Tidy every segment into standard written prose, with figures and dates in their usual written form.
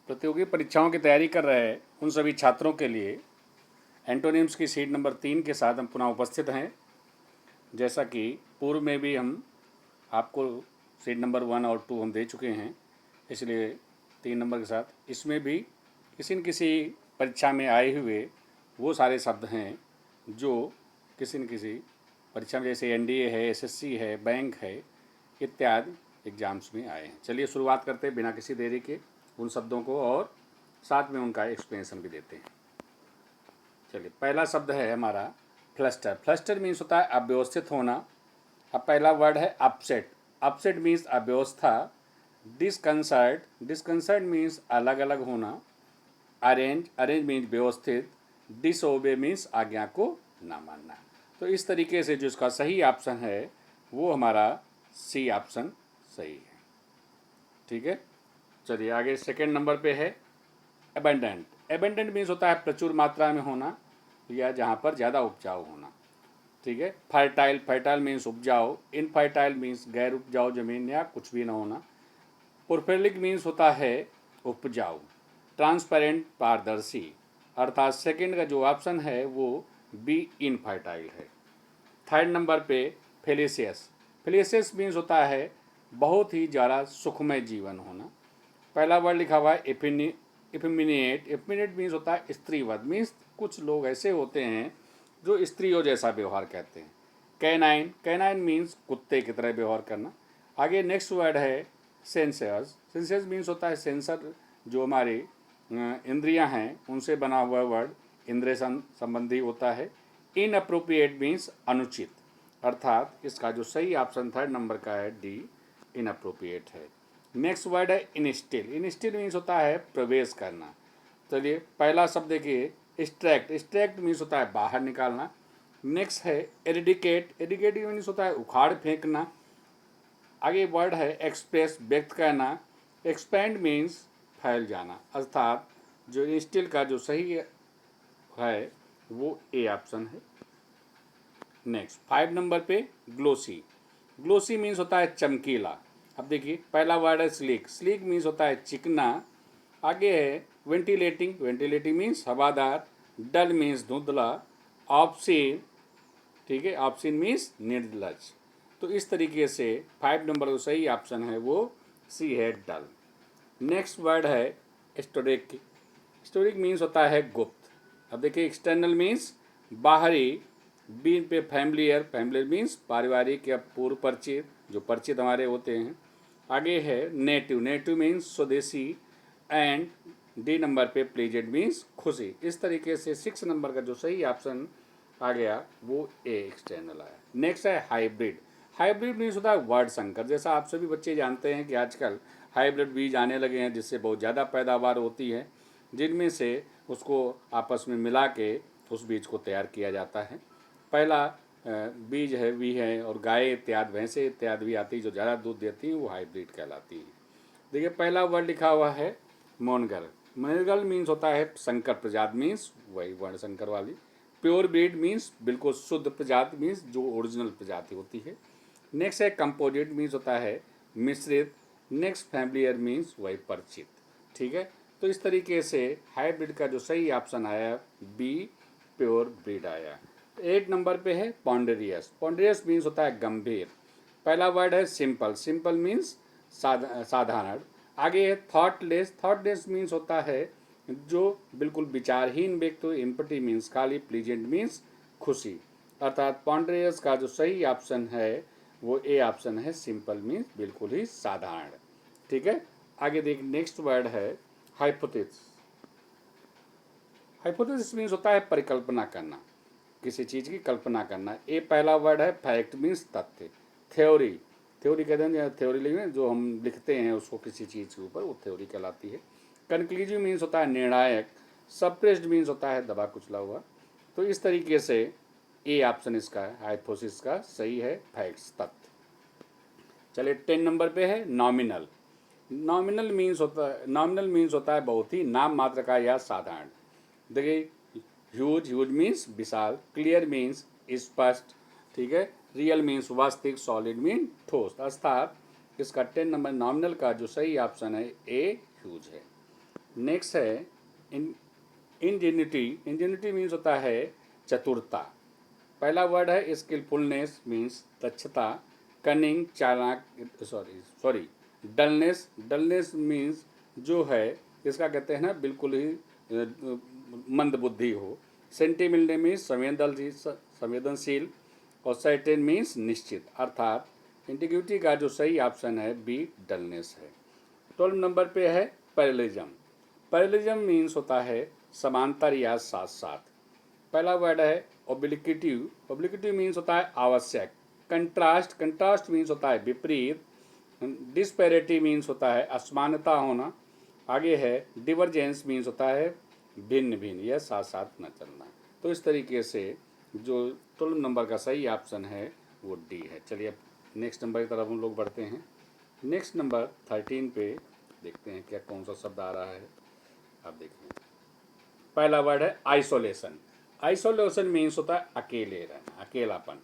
प्रतियोगी परीक्षाओं की तैयारी कर रहे उन सभी छात्रों के लिए एंटोनिम्स की सीट नंबर 3 के साथ हम पुनः उपस्थित हैं। जैसा कि पूर्व में भी हम आपको सीट नंबर 1 और 2 हम दे चुके हैं, इसलिए 3 नंबर के साथ इसमें भी किसी न किसी परीक्षा में आए हुए वो सारे शब्द हैं जो किसी न किसी परीक्षा में, जैसे एनडीए है, एसएससी है, बैंक है इत्यादि एग्ज़ाम्स में आए हैं। चलिए शुरुआत करते हैं बिना किसी देरी के उन शब्दों को और साथ में उनका एक्सप्लेनेशन भी देते हैं। चलिए, पहला शब्द है हमारा फ्लस्टर। फ्लस्टर मीन्स होता है अव्यवस्थित होना। अब पहला वर्ड है अपसेट। अपसेट मीन्स अव्यवस्था। डिसकंसर्ट। डिसकंसर्ट मीन्स अलग अलग होना। अरेंज। अरेंज मीन्स व्यवस्थित। डिसओबे मीन्स आज्ञा को ना मानना। तो इस तरीके से जो इसका सही ऑप्शन है वो हमारा सी ऑप्शन सही है। ठीक है, चलिए आगे सेकेंड नंबर पे है एबेंडेंट। एबेंडेंट मीन्स होता है प्रचुर मात्रा में होना या जहाँ पर ज़्यादा उपजाऊ होना। ठीक है, फर्टाइल। फर्टाइल मीन्स उपजाऊ। इनफर्टाइल मीन्स गैर उपजाऊ जमीन या कुछ भी ना होना। प्रोलिफेरिक मीन्स होता है उपजाऊ। ट्रांसपेरेंट पारदर्शी, अर्थात सेकंड का जो ऑप्शन है वो बी इनफर्टाइल है। थर्ड नंबर पे फेलिसियस। फेलिसियस मीन्स होता है बहुत ही ज़्यादा सुखमय जीवन होना। पहला वर्ड लिखा हुआ है इफिमिनेट। इफिमिनेट मीन्स होता है स्त्रीवध। मीन्स कुछ लोग ऐसे होते हैं जो स्त्रियों जैसा व्यवहार करते हैं। कैनाइन। कैनाइन मीन्स कुत्ते की तरह व्यवहार करना। आगे नेक्स्ट वर्ड है सेंसर्स। सेंसर्स मीन्स होता है सेंसर, जो हमारे इंद्रियां हैं उनसे बना हुआ वर्ड, इंद्रिय संबंधी होता है। इनअप्रोप्रिएट मीन्स अनुचित, अर्थात इसका जो सही ऑप्शन थर्ड नंबर का है डी इनअप्रोप्रिएट है। नेक्स्ट वर्ड है इनस्टिल। इनस्टिल मीन्स होता है प्रवेश करना। चलिए पहला शब्द देखिए एक्सट्रैक्ट। एक्सट्रैक्ट मीन्स होता है बाहर निकालना। नेक्स्ट है एरिडिकेट। एरिडिकेट मीन्स होता है उखाड़ फेंकना। आगे वर्ड है एक्सप्रेस, व्यक्त करना। एक्सपैंड मीन्स फैल जाना, अर्थात जो इनस्टिल का जो सही है वो ए ऑप्शन है। नेक्स्ट 5 नंबर पे ग्लोसी। ग्लोसी मीन्स होता है चमकीला। अब देखिए पहला वर्ड है स्लीक। स्लीक मीन्स होता है चिकना। आगे है वेंटिलेटिंग। वेंटिलेटिंग मीन्स हवादार। डल मीन्स धुंधला। ऑब्सीन, ठीक है, ऑब्सीन मीन्स निर्लज। तो इस तरीके से 5 नंबर जो सही ऑप्शन है वो सी है, डल। नेक्स्ट वर्ड है स्टोरिक। स्टोरिक मीन्स होता है गुप्त। अब देखिए एक्सटर्नल मीन्स बाहरी। बी पे फैमिलियर। फैमिलियर मीन्स पारिवारिक या पूर्व परिचित, जो परिचित हमारे होते हैं। आगे है नेटिव। नेटिव मीन्स स्वदेशी। एंड डी नंबर पे प्लेजेंट मीन्स खुशी। इस तरीके से 6 नंबर का जो सही ऑप्शन आ गया वो ए एक्सटर्नल आया। नेक्स्ट है हाइब्रिड। हाइब्रिड मीन्स होता है वर्ड संकर। जैसा आप सभी बच्चे जानते हैं कि आजकल हाइब्रिड बीज आने लगे हैं जिससे बहुत ज़्यादा पैदावार होती है, जिनमें से उसको आपस में मिला के उस बीज को तैयार किया जाता है। पहला बीज है वी है, और गाय इत्यादि, भैंसे इत्यादि भी आती है जो ज़्यादा दूध देती हैं, वो हाइब्रिड कहलाती है। देखिए पहला वर्ड लिखा हुआ है मोनगल। मोनगल मीन्स होता है संकर प्रजाति, मीन्स वही वर्ण संकर वाली। प्योर ब्रीड मीन्स बिल्कुल शुद्ध प्रजाति, मीन्स जो ओरिजिनल प्रजाति होती है। नेक्स्ट है कंपोजिट, मीन्स होता है मिश्रित। नेक्स्ट फैमिलियर मीन्स वही परिचित। ठीक है, तो इस तरीके से हाइब्रिड का जो सही ऑप्शन आया बी प्योर ब्रीड आया। 8 नंबर पे है पॉन्डेरियस। पॉन्डेरियस मीन्स होता है गंभीर। पहला वर्ड है सिंपल। सिंपल मीन्स साधारण। आगे है थॉटलेस। थॉटलेस मीन्स होता है जो बिल्कुल विचारहीन व्यक्ति हो। एम्पटी मीन्स खाली। प्लीजेंट मीन्स खुशी, अर्थात पॉन्डेरियस का जो सही ऑप्शन है वो ए ऑप्शन है, सिंपल मीन्स बिल्कुल ही साधारण। ठीक है, आगे देख नेक्स्ट वर्ड है हाइपोथेसिस। हाइपोथेसिस मीन्स होता है परिकल्पना करना, किसी चीज़ की कल्पना करना। ए पहला वर्ड है फैक्ट मीन्स तथ्य। थ्योरी। थ्योरी कहते हैं थ्योरी लिखने जो हम लिखते हैं उसको किसी चीज़ के ऊपर, वो थ्योरी कहलाती है। कंक्लूजिव मीन्स होता है निर्णायक। सप्रेस्ड मीन्स होता है दबा कुचला हुआ। तो इस तरीके से ए ऑप्शन इसका हाइपोथेसिस का सही है, फैक्ट्स तथ्य। चलिए 10 नंबर पे है नॉमिनल। नॉमिनल मीन्स होता है बहुत ही नाम मात्र का या साधारण। देखिए ह्यूज। ह्यूज मीन्स विशाल। क्लियर मीन्स स्पष्ट। ठीक है, रियल मीन्स वास्तविक। सॉलिड मीन ठोस, अर्थात इसका 10 नंबर नॉमिनल का जो सही ऑप्शन है ए ह्यूज है। नेक्स्ट है इन इंजेन्युटी। इंजेन्युटी मीन्स होता है चतुरता। पहला वर्ड है स्किलफुलनेस मीन्स दक्षता। कनिंग चालाक, सॉरी डलनेस। डलनेस मीन्स जो है इसका कहते हैं ना बिल्कुल ही मंद बुद्धि हो। सेंटिमेंट मीन्स संवेदनशील। और सर्टेन मीन्स निश्चित। अर्थात इंटीग्रिटी का जो सही ऑप्शन है बी डलनेस है। 12 नंबर पे है पैरेललिज्म। पैरेललिज्म मीन्स होता है समांतर या साथ साथ। पहला वर्ड है ऑब्लिक्विटी। ऑब्लिक्विटी मीन्स होता है आवश्यक। कंट्रास्ट। कंट्रास्ट मीन्स होता है विपरीत। डिस्पैरिटी मीन्स होता है असमानता होना। आगे है डिवर्जेंस मीन्स होता है भिन्न भिन्न या साथ साथ न चलना। तो इस तरीके से जो 12 नंबर का सही ऑप्शन है वो डी है। चलिए अब नेक्स्ट नंबर की तरफ हम लोग बढ़ते हैं। नेक्स्ट नंबर 13 पे देखते हैं क्या कौन सा शब्द आ रहा है। आप देखिए पहला वर्ड है आइसोलेशन। आइसोलेशन मीन्स होता है अकेले रहना, अकेलापन।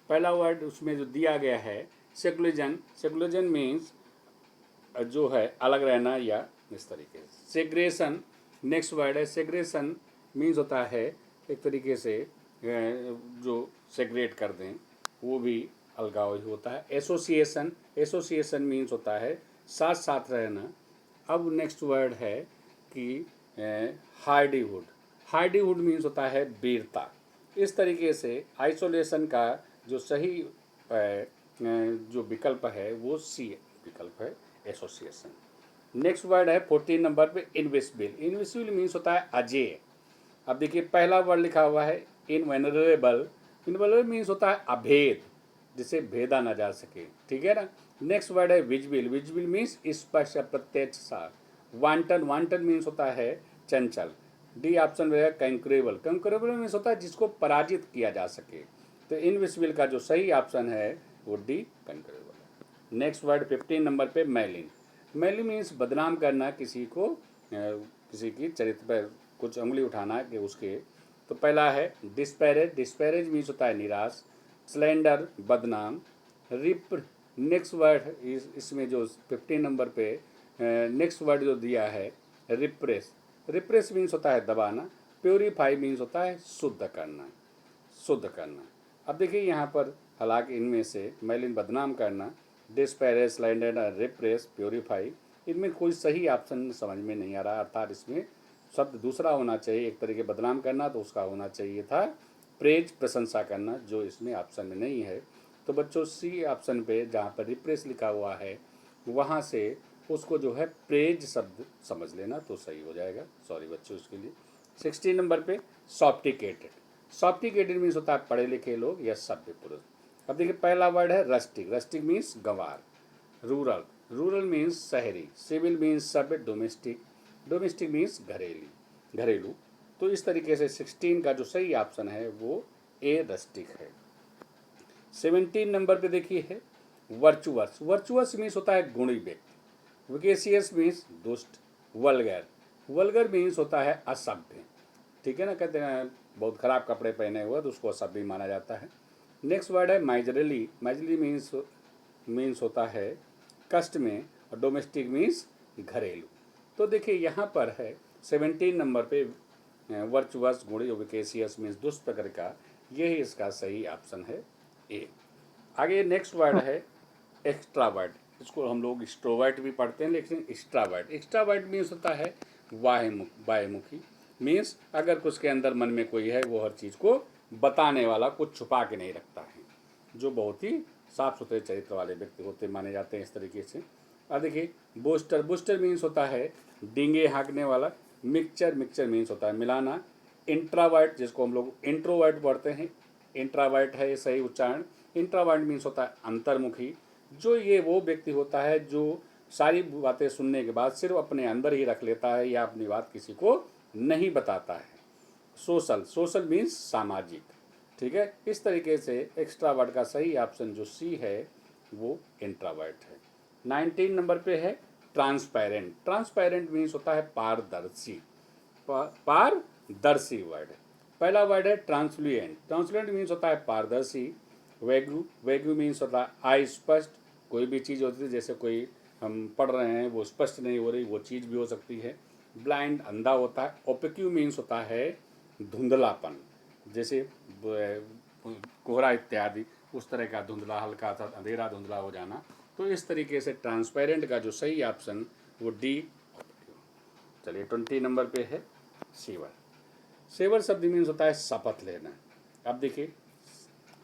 पहला वर्ड उसमें जो दिया गया है सेकुलरिज्म। सेकुलरिज्म मीन्स जो है अलग रहना या इस तरीके से। सेग्रेशन नेक्स्ट वर्ड है। सेग्रेशन मीन्स होता है एक तरीके से जो सेग्रेट कर दें, वो भी अलगाव ही होता है। एसोसिएशन। एसोसिएशन मीन्स होता है साथ साथ रहना। अब नेक्स्ट वर्ड है कि हार्डीहुड। हार्डीहुड मीन्स होता है वीरता। इस तरीके से आइसोलेशन का जो सही जो विकल्प है वो सी विकल्प है, एसोसिएशन। नेक्स्ट वर्ड है 14 नंबर पे इनविजिबल। इनविजिबल मीन्स होता है अजेय। अब देखिए पहला वर्ड लिखा हुआ है इनवेनरेबल। इनवेनरेबल मीन्स होता है अभेद, जिसे भेदा ना जा सके, ठीक है ना। नेक्स्ट वर्ड है विजिबल। विजिबल मीन्स स्पष्ट प्रत्यक्ष सा। वांटन। वांटन मीन्स होता है चंचल। डी ऑप्शन रहेगा कंकरेबल। कंकरेबल मीन्स होता है जिसको पराजित किया जा सके। तो इनविजिबल का जो सही ऑप्शन है वो डी कंकरेबल। नेक्स्ट वर्ड 15 नंबर पे मैलिन। मैलिन मीन्स बदनाम करना किसी को, किसी की चरित्र पर कुछ उंगली उठाना कि उसके। तो पहला है डिस्पैरेज। डिस्पैरेज मीन्स होता है निराश। स्लेंडर बदनाम। रिप। नेक्स्ट वर्ड इसमें जो 15 नंबर पे नेक्स्ट वर्ड जो दिया है रिप्रेस। रिप्रेस मीन्स होता है दबाना। प्योरीफाई मीन्स होता है शुद्ध करना, शुद्ध करना। अब देखिए यहाँ पर हालांकि इनमें से मैलिन बदनाम करना, डिस्पैरेज, स्लेंडर, रिप्रेस, प्योरीफाई, इनमें कोई सही ऑप्शन समझ में नहीं आ रहा। अर्थात इसमें शब्द दूसरा होना चाहिए। एक तरीके बदनाम करना तो उसका होना चाहिए था प्रेज, प्रशंसा करना, जो इसमें ऑप्शन में नहीं है। तो बच्चों सी ऑप्शन पे जहाँ पर रिप्रेस लिखा हुआ है वहाँ से उसको जो है प्रेज शब्द समझ लेना तो सही हो जाएगा। सॉरी बच्चों उसके लिए। 16 नंबर पे सॉफ्टिकेटेड। सॉफ्टिकेटेड मीन्स होता है पढ़े लिखे लोग या सभ्य पुरुष। अब देखिए पहला वर्ड है रस्टिक। रस्टिक मीन्स गंवार। रूरल। रूरल मीन्स शहरी। सिविल मीन्स सभ्य। डोमेस्टिक। डोमेस्टिक मीन्स घरेलू। तो इस तरीके से 16 का जो सही ऑप्शन है वो ए रस्टिक है। 17 नंबर पे देखिए है वर्चुअस। वर्चुअस मीन्स होता है गुणी व्यक्ति। विकेशियस मीन्स दुष्ट। वल्गर। वल्गर मीन्स होता है असभ्य, ठीक है ना। कहते हैं बहुत खराब कपड़े पहने हुए तो उसको असभ्य माना जाता है। नेक्स्ट वर्ड है माइजरली। माइजरली मीन्स होता है कष्ट में। और डोमेस्टिक मीन्स घरेलू। तो देखिए यहाँ पर है 17 नंबर पे वर्चुअस, गुणी, विकेशियस मीन्स दुष्ट प्रकार का, यही इसका सही ऑप्शन है ए। आगे नेक्स्ट वर्ड है एक्स्ट्रावर्ट। इसको हम लोग एक्सट्रोवर्ट भी पढ़ते हैं लेकिन एक्स्ट्रावर्ट। एक्स्ट्रावर्ट मीन्स होता है बाह्यमुखी। मीन्स अगर कुछ के अंदर मन में कोई है वो हर चीज़ को बताने वाला, कुछ छुपा के नहीं रखता है, जो बहुत ही साफ सुथरे चरित्र वाले व्यक्ति होते माने जाते हैं इस तरीके से। और देखिए बूस्टर। बूस्टर मीन्स होता है डींगे हाँकने वाला। मिक्सचर। मिक्सचर मीन्स होता है मिलाना। इंट्रावर्ट जिसको हम लोग इंट्रोवर्ट पढ़ते हैं, इंट्रावर्ट है सही उच्चारण। इंट्रावर्ट मीन्स होता है अंतर्मुखी। जो ये वो व्यक्ति होता है जो सारी बातें सुनने के बाद सिर्फ अपने अंदर ही रख लेता है या अपनी बात किसी को नहीं बताता है। सोशल। सोशल मीन्स सामाजिक, ठीक है। इस तरीके से एक्स्ट्रावर्ट का सही ऑप्शन जो सी है वो इंट्रावर्ट है। 19 नंबर पे है ट्रांसपेरेंट। ट्रांसपेरेंट मीन्स होता है पारदर्शी। पारदर्शी वर्ड है। पहला वर्ड है ट्रांसल्यूएंट। ट्रांसल्यूएंट मीन्स होता है पारदर्शी। वेगू। वेगू मीन्स होता है अस्पष्ट। कोई भी चीज़ होती है जैसे कोई हम पढ़ रहे हैं वो स्पष्ट नहीं हो रही, वो चीज़ भी हो सकती है। ब्लाइंड अंधा होता है। ओपेक्यू मीन्स होता है धुंधलापन, जैसे कोहरा इत्यादि, उस तरह का धुंधला, हल्का सा अंधेरा धुंधला हो जाना। तो इस तरीके से ट्रांसपेरेंट का जो सही ऑप्शन वो डी। चलिए 20 नंबर पे है सेवर। सेवर शब्द मीन्स होता है शपथ लेना। अब देखिए,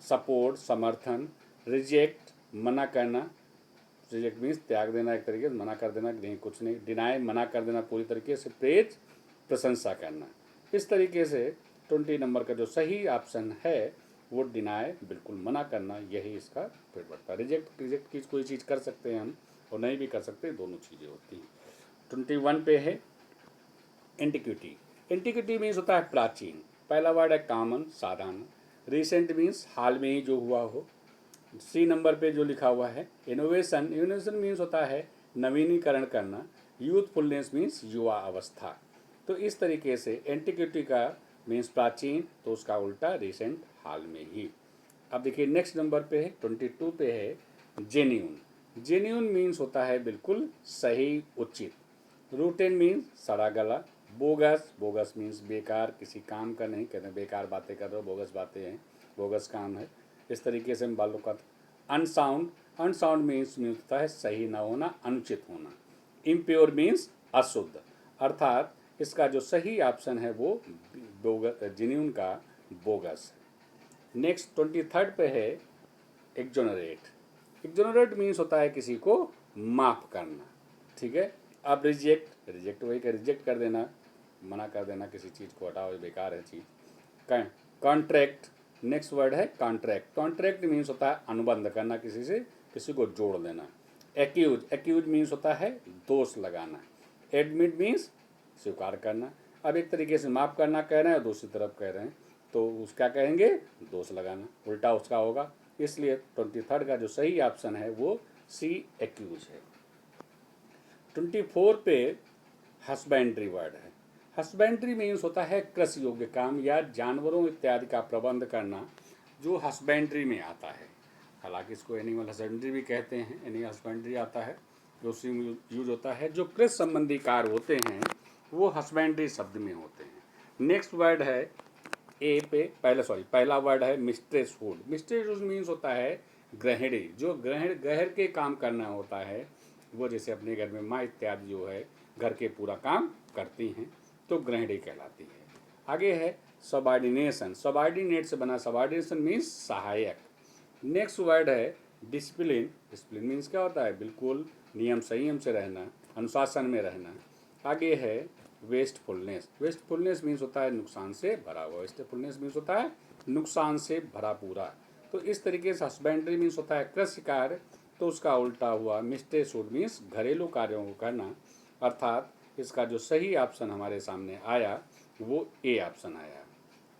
सपोर्ट समर्थन, रिजेक्ट मना करना, रिजेक्ट मीन्स त्याग देना, एक तरीके से मना कर देना, नहीं कुछ नहीं। डिनाई मना कर देना पूरी तरीके से। प्रेज प्रशंसा करना। इस तरीके से 20 नंबर का जो सही ऑप्शन है वो डिनाई, बिल्कुल मना करना, यही इसका फिर बढ़ता है। रिजेक्ट की कोई चीज़ कर सकते हैं हम और नहीं भी कर सकते, दोनों चीज़ें होती हैं। 21 पे है एंटिक्विटी। एंटिक्विटी मीन्स होता है प्राचीन। पहला वर्ड है कॉमन, साधारण। रिसेंट मीन्स हाल में ही जो हुआ हो। सी नंबर पे जो लिखा हुआ है इनोवेशन। इनोवेशन मीन्स होता है नवीनीकरण करना। यूथफुलनेस मीन्स युवा अवस्था। तो इस तरीके से एंटिक्विटी का मीन्स प्राचीन, तो उसका उल्टा रिसेंट, हाल में ही। अब देखिए नेक्स्ट नंबर पे है 22 पे है जेन्यून। जेन्यून मीन्स होता है बिल्कुल सही, उचित। रूटेन मीन्स सड़ा गला। बोगस, बोगस मीन्स बेकार, किसी काम का नहीं, कहते हैं बेकार बातें कर रहे हो, बोगस बातें हैं, बोगस काम है। इस तरीके से हम बालों का। अनसाउंड, अनसाउंड मीन्स होता है सही ना होना, अनुचित होना। इम्प्योर मीन्स अशुद्ध। अर्थात इसका जो सही ऑप्शन है वो जेन्यून का बोगस है। नेक्स्ट 23 पे है एक्जोनरेट। एक्जोनरेट मीन्स होता है किसी को माफ़ करना, ठीक है। अब रिजेक्ट, रिजेक्ट वही का रिजेक्ट कर देना, मना कर देना किसी चीज़ को, हटाओ ये बेकार है चीज़। कॉन्ट्रैक्ट, नेक्स्ट वर्ड है कॉन्ट्रैक्ट। कॉन्ट्रैक्ट मीन्स होता है अनुबंध करना किसी से, किसी को जोड़ देना। एक्यूज, एक्यूज मीन्स होता है दोष लगाना। एडमिट मीन्स स्वीकार करना। अब एक तरीके से माफ़ करना कह रहे हैं और दूसरी तरफ कह रहे हैं, तो उसका कहेंगे दोष लगाना, उल्टा उसका होगा। इसलिए 23 का जो सही ऑप्शन है वो सी एक्यूज है। 24 पे हस्बेंड्री वर्ड है। हस्बेंड्री मीन्स होता है कृषि योग्य काम या जानवरों इत्यादि का प्रबंध करना, जो हस्बेंड्री में आता है। हालांकि इसको एनिमल हस्बेंड्री भी कहते हैं, एनिमल हस्बेंड्री आता है जो उसी में यूज होता है। जो कृषि संबंधी कार्य होते हैं वो हस्बेंड्री शब्द में होते हैं। नेक्स्ट वर्ड है ए पे, पहला वर्ड है मिस्ट्रेसहुड। मिस्ट्रेसहुड मीन्स होता है गृहिणी, जो गृह के काम करना होता है, वो जैसे अपने घर में माँ इत्यादि जो है घर के पूरा काम करती हैं, तो गृहिणी कहलाती है। आगे है सबॉर्डिनेशन। सबॉर्डिनेट से बना, सबॉर्डिनेशन मीन्स सहायक। नेक्स्ट वर्ड है डिसिप्लिन। डिसिप्लिन मीन्स क्या होता है, बिल्कुल नियम संयम से रहना, अनुशासन में रहना। आगे है वेस्टफुलनेस। वेस्टफुलनेस मीन्स होता है नुकसान से भरा हुआ। वेस्टफुलनेस मीन्स होता है नुकसान से भरा पूरा। तो इस तरीके से हस्बेंड्री मीन्स होता है कृषि कार्य, तो उसका उल्टा हुआ मिस्ट्रेसहुड मीन्स घरेलू कार्यों को करना। अर्थात इसका जो सही ऑप्शन हमारे सामने आया वो ए ऑप्शन आया।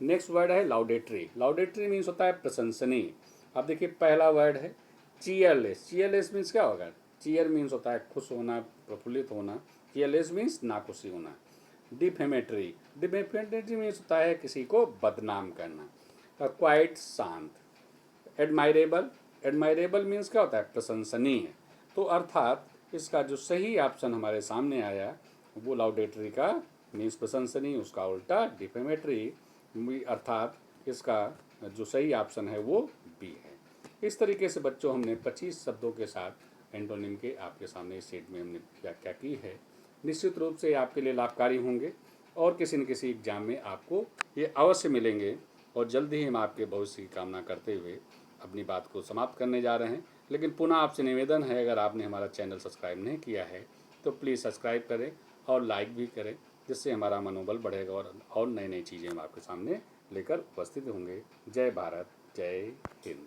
नेक्स्ट वर्ड है लाउडेटरी। लाउडेटरी मीन्स होता है प्रशंसनीय। अब देखिए पहला वर्ड है चीयरलेस। चीयरलेस मीन्स क्या होगा, चीयर मीन्स होता है खुश होना, प्रफुल्लित होना। चीयरलेस मीन्स नाखुशी होना। डिफेमेटरी, डिफेमेटरी मीन्स होता है किसी को बदनाम करना। क्वाइट, शांत। एडमायरेबल, एडमायरेबल मीन्स क्या होता है, प्रशंसनीय। तो अर्थात इसका जो सही ऑप्शन हमारे सामने आया वो लाउडेटरी का मीन्स प्रशंसनीय, उसका उल्टा डिफेमेटरी, अर्थात इसका जो सही ऑप्शन है वो बी है। इस तरीके से बच्चों हमने 25 शब्दों के साथ एंटोनिम के आपके सामने इस सेट में हमने व्याख्या की है। निश्चित रूप से आपके लिए लाभकारी होंगे और किसी न किसी एग्जाम में आपको ये अवश्य मिलेंगे। और जल्दी ही हम आपके भविष्य की कामना करते हुए अपनी बात को समाप्त करने जा रहे हैं। लेकिन पुनः आपसे निवेदन है, अगर आपने हमारा चैनल सब्सक्राइब नहीं किया है तो प्लीज़ सब्सक्राइब करें और लाइक भी करें, जिससे हमारा मनोबल बढ़ेगा और नई नई चीज़ें हम आपके सामने लेकर उपस्थित होंगे। जय भारत, जय हिंद।